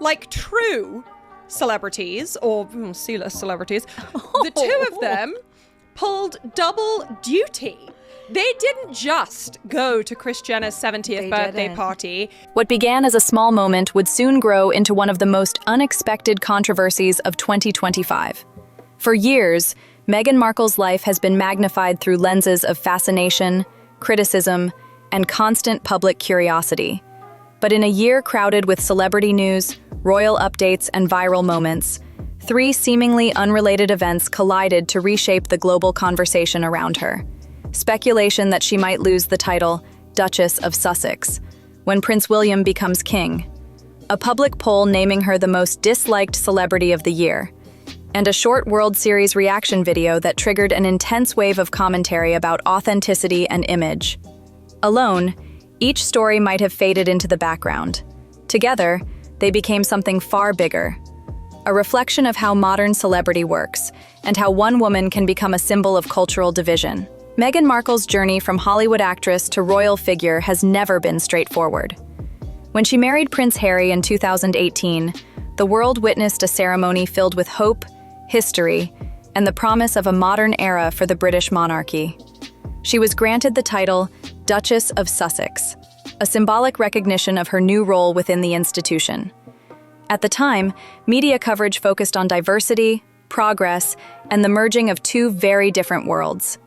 like true celebrities, or C-list celebrities, the two of them pulled double duty. They didn't just go to Kris Jenner's 70th birthday party. What began as a small moment would soon grow into one of the most unexpected controversies of 2025. For years, Meghan Markle's life has been magnified through lenses of fascination, criticism, and constant public curiosity. But in a year crowded with celebrity news, royal updates, and viral moments, three seemingly unrelated events collided to reshape the global conversation around her. Speculation that she might lose the title Duchess of Sussex when Prince William becomes king, a public poll naming her the most disliked celebrity of the year, and a short World Series reaction video that triggered an intense wave of commentary about authenticity and image. Alone, each story might have faded into the background. Together, they became something far bigger, a reflection of how modern celebrity works and how one woman can become a symbol of cultural division. Meghan Markle's journey from Hollywood actress to royal figure has never been straightforward. When she married Prince Harry in 2018, the world witnessed a ceremony filled with hope, history, and the promise of a modern era for the British monarchy. She was granted the title Duchess of Sussex, a symbolic recognition of her new role within the institution. At the time, media coverage focused on diversity, progress, and the merging of two very different worlds.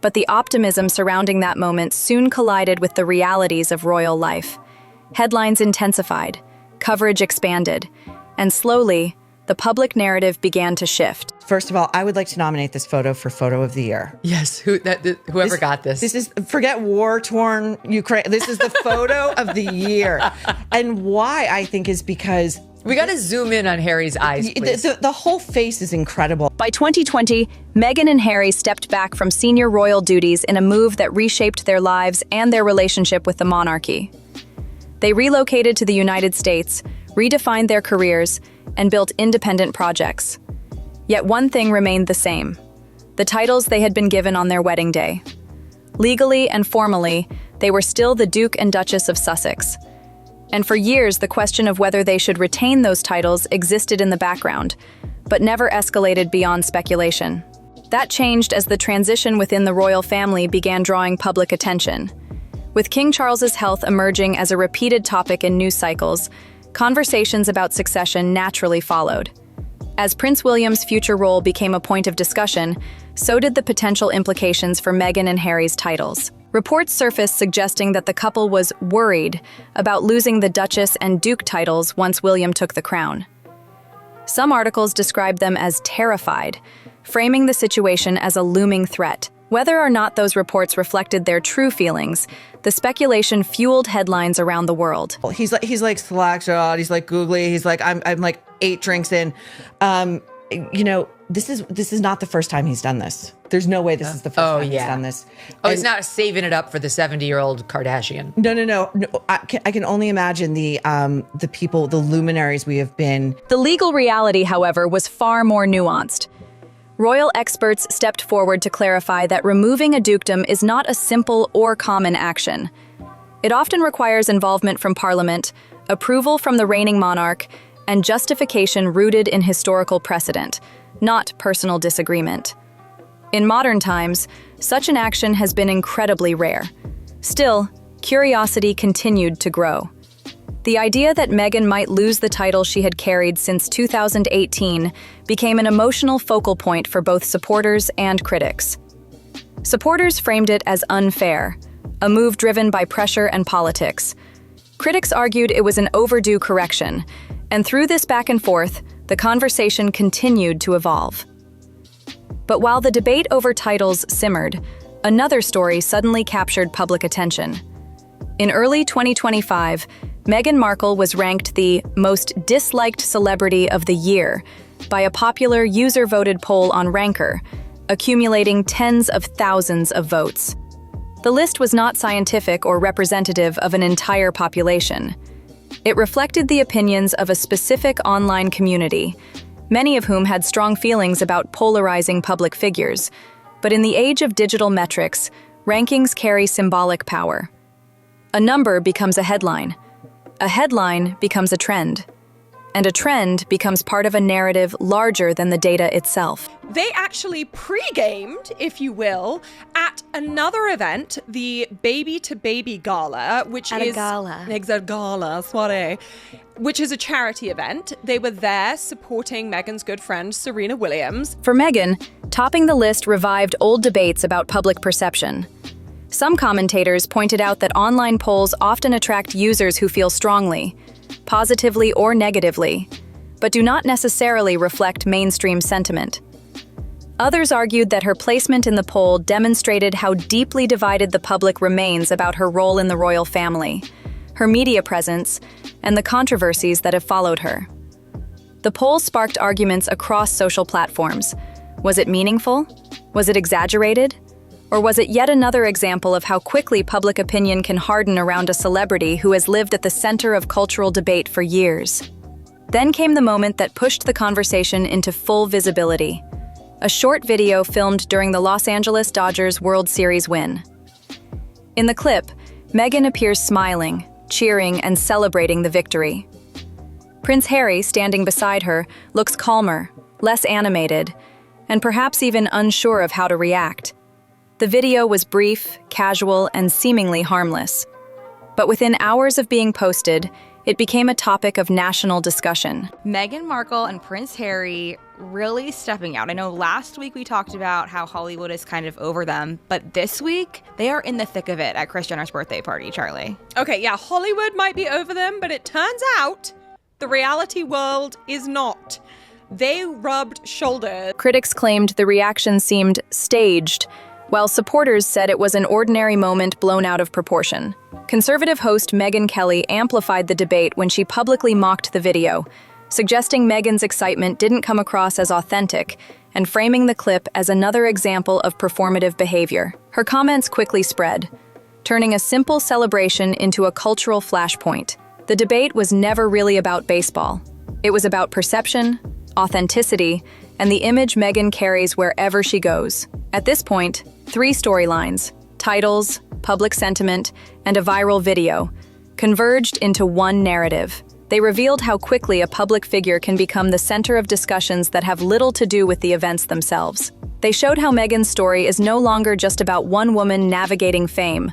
But the optimism surrounding that moment soon collided with the realities of royal life. Headlines intensified, coverage expanded, and slowly, the public narrative began to shift. First of all, I would like to nominate this photo for Photo of the Year. Yes, whoever got this. This is, forget war-torn Ukraine. This is the Photo of the Year. And why, I think, is because we got to zoom in on Harry's eyes, please. The whole face is incredible. By 2020, Meghan and Harry stepped back from senior royal duties in a move that reshaped their lives and their relationship with the monarchy. They relocated to the United States, redefined their careers, and built independent projects. Yet one thing remained the same: the titles they had been given on their wedding day. Legally and formally, they were still the Duke and Duchess of Sussex. And for years, the question of whether they should retain those titles existed in the background, but never escalated beyond speculation. That changed as the transition within the royal family began drawing public attention. With King Charles's health emerging as a repeated topic in news cycles, conversations about succession naturally followed. As Prince William's future role became a point of discussion, so did the potential implications for Meghan and Harry's titles. Reports surfaced suggesting that the couple was worried about losing the Duchess and Duke titles once William took the crown. Some articles described them as terrified, framing the situation as a looming threat. Whether or not those reports reflected their true feelings, the speculation fueled headlines around the world. He's like slackjawed, he's like googly, he's like, I'm like 8 drinks in. This is not the first time he's done this. There's no way this is the first time he's done this. Oh, he's not saving it up for the 70-year-old Kardashian. No. I can only imagine the people, the luminaries we have been. The legal reality, however, was far more nuanced. Royal experts stepped forward to clarify that removing a dukedom is not a simple or common action. It often requires involvement from Parliament, approval from the reigning monarch, and justification rooted in historical precedent, not personal disagreement. In modern times, such an action has been incredibly rare. Still, curiosity continued to grow. The idea that Meghan might lose the title she had carried since 2018 became an emotional focal point for both supporters and critics. Supporters framed it as unfair, a move driven by pressure and politics. Critics argued it was an overdue correction, and through this back and forth, the conversation continued to evolve. But while the debate over titles simmered, another story suddenly captured public attention. In early 2025, Meghan Markle was ranked the most disliked celebrity of the year by a popular user-voted poll on Ranker, accumulating tens of thousands of votes. The list was not scientific or representative of an entire population. It reflected the opinions of a specific online community, many of whom had strong feelings about polarizing public figures. But in the age of digital metrics, rankings carry symbolic power. A number becomes a headline. A headline becomes a trend. and a trend becomes part of a narrative larger than the data itself. They actually pre-gamed, if you will, at another event, the Baby to Baby Gala, which is... Gala, soiree, which is a charity event. They were there supporting Meghan's good friend, Serena Williams. For Meghan, topping the list revived old debates about public perception. Some commentators pointed out that online polls often attract users who feel strongly, positively or negatively, but do not necessarily reflect mainstream sentiment. Others argued that her placement in the poll demonstrated how deeply divided the public remains about her role in the royal family, her media presence, and the controversies that have followed her. The poll sparked arguments across social platforms. Was it meaningful? Was it exaggerated? Or was it yet another example of how quickly public opinion can harden around a celebrity who has lived at the center of cultural debate for years? Then came the moment that pushed the conversation into full visibility. A short video filmed during the Los Angeles Dodgers World Series win. In the clip, Meghan appears smiling, cheering, and celebrating the victory. Prince Harry, standing beside her, looks calmer, less animated, and perhaps even unsure of how to react. The video was brief, casual, and seemingly harmless. But within hours of being posted, it became a topic of national discussion. Meghan Markle and Prince Harry really stepping out. I know last week we talked about how Hollywood is kind of over them, but this week they are in the thick of it at Kris Jenner's birthday party, Charlie. Okay, yeah, Hollywood might be over them, but it turns out the reality world is not. They rubbed shoulders. Critics claimed the reaction seemed staged, while supporters said it was an ordinary moment blown out of proportion. Conservative host Megyn Kelly amplified the debate when she publicly mocked the video, suggesting Meghan's excitement didn't come across as authentic and framing the clip as another example of performative behavior. Her comments quickly spread, turning a simple celebration into a cultural flashpoint. The debate was never really about baseball. It was about perception, authenticity, and the image Meghan carries wherever she goes. At this point, 3 storylines, titles, public sentiment, and a viral video, converged into one narrative. They revealed how quickly a public figure can become the center of discussions that have little to do with the events themselves. They showed how Meghan's story is no longer just about one woman navigating fame,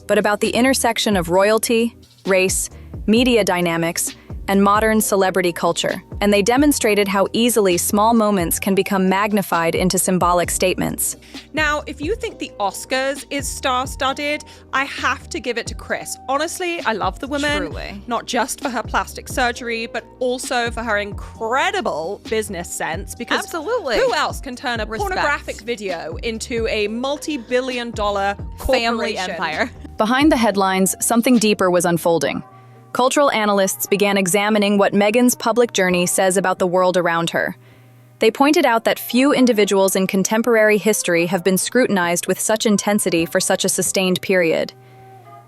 but about the intersection of royalty, race, media dynamics, and modern celebrity culture. And they demonstrated how easily small moments can become magnified into symbolic statements. Now, if you think the Oscars is star-studded, I have to give it to Kris. Honestly, I love the woman. Truly. Not just for her plastic surgery, but also for her incredible business sense. Because Absolutely. who else can turn a Respect. pornographic video into a multi-billion-dollar Family corporation? empire. Behind the headlines, something deeper was unfolding. Cultural analysts began examining what Meghan's public journey says about the world around her. They pointed out that few individuals in contemporary history have been scrutinized with such intensity for such a sustained period.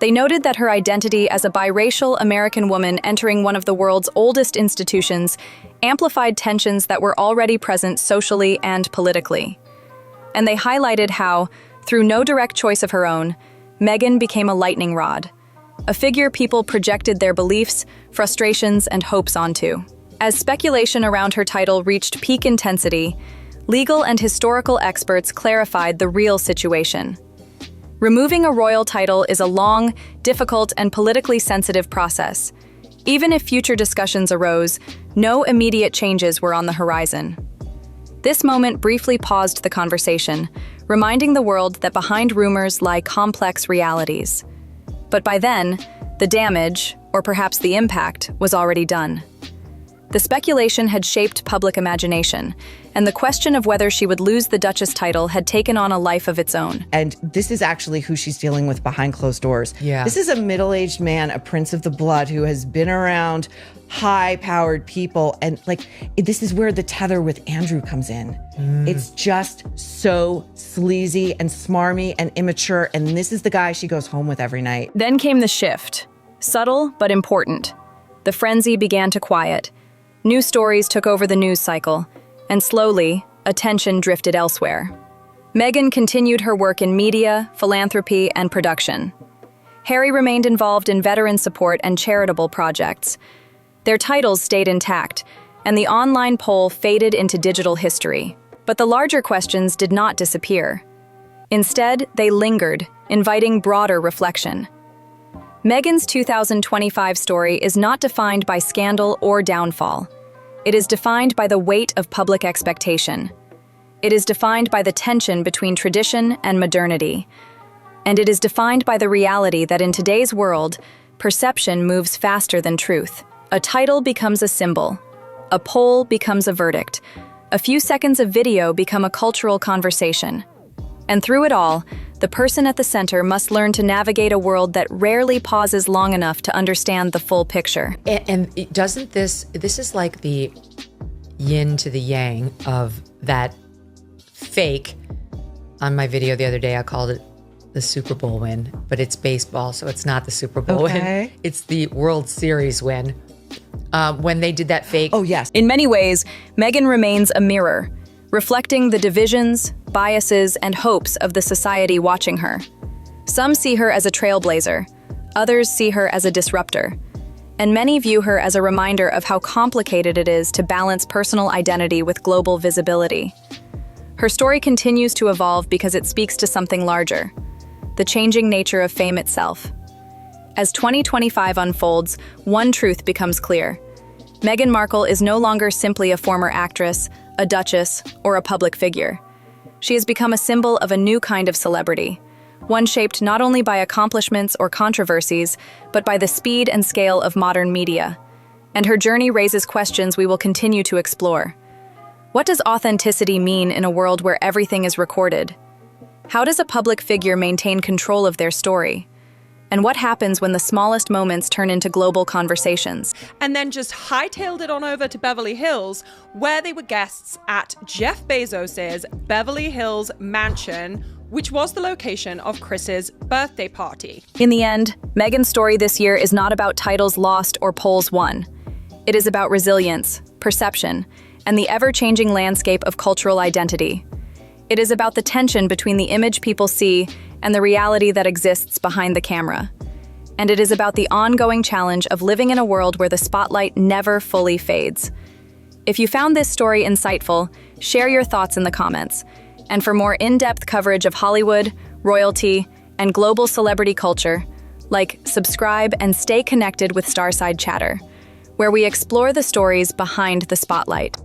They noted that her identity as a biracial American woman entering one of the world's oldest institutions amplified tensions that were already present socially and politically. And they highlighted how, through no direct choice of her own, Meghan became a lightning rod, a figure people projected their beliefs, frustrations, and hopes onto. As speculation around her title reached peak intensity, legal and historical experts clarified the real situation. Removing a royal title is a long, difficult, and politically sensitive process. Even if future discussions arose, no immediate changes were on the horizon. This moment briefly paused the conversation, reminding the world that behind rumors lie complex realities. But by then, the damage, or perhaps the impact, was already done. The speculation had shaped public imagination, and the question of whether she would lose the Duchess title had taken on a life of its own. And this is actually who she's dealing with behind closed doors. Yeah. This is a middle-aged man, a prince of the blood, who has been around high-powered people. And this is where the tether with Andrew comes in. It's just so sleazy and smarmy and immature. And this is the guy she goes home with every night. Then came the shift. Subtle but important. The frenzy began to quiet. New stories took over the news cycle, and slowly, attention drifted elsewhere. Meghan continued her work in media, philanthropy, and production. Harry remained involved in veteran support and charitable projects. Their titles stayed intact, and the online poll faded into digital history. But the larger questions did not disappear. Instead, they lingered, inviting broader reflection. Meghan's 2025 story is not defined by scandal or downfall. It is defined by the weight of public expectation. It is defined by the tension between tradition and modernity. And it is defined by the reality that in today's world, perception moves faster than truth. A title becomes a symbol. A poll becomes a verdict. A few seconds of video become a cultural conversation. And through it all, the person at the center must learn to navigate a world that rarely pauses long enough to understand the full picture. And doesn't this is like the yin to the yang of that fake. On my video the other day, I called it the Super Bowl win, but it's baseball, so it's not the Super Bowl win. It's the World Series win. When they did that fake. Oh, yes. In many ways, Meghan remains a mirror, reflecting the divisions, biases, and hopes of the society watching her. Some see her as a trailblazer, others see her as a disruptor, and many view her as a reminder of how complicated it is to balance personal identity with global visibility. Her story continues to evolve because it speaks to something larger, the changing nature of fame itself. As 2025 unfolds, one truth becomes clear. Meghan Markle is no longer simply a former actress, a duchess, or a public figure. She has become a symbol of a new kind of celebrity, one shaped not only by accomplishments or controversies, but by the speed and scale of modern media. And her journey raises questions we will continue to explore. What does authenticity mean in a world where everything is recorded? How does a public figure maintain control of their story? And what happens when the smallest moments turn into global conversations? And then just hightailed it on over to Beverly Hills, where they were guests at Jeff Bezos's Beverly Hills mansion, which was the location of Chris's birthday party. In the end, Meghan's story this year is not about titles lost or polls won. It is about resilience, perception, and the ever-changing landscape of cultural identity. It is about the tension between the image people see and the reality that exists behind the camera. And it is about the ongoing challenge of living in a world where the spotlight never fully fades. If you found this story insightful, share your thoughts in the comments. And for more in-depth coverage of Hollywood, royalty, and global celebrity culture, subscribe and stay connected with Starside Chatter, where we explore the stories behind the spotlight.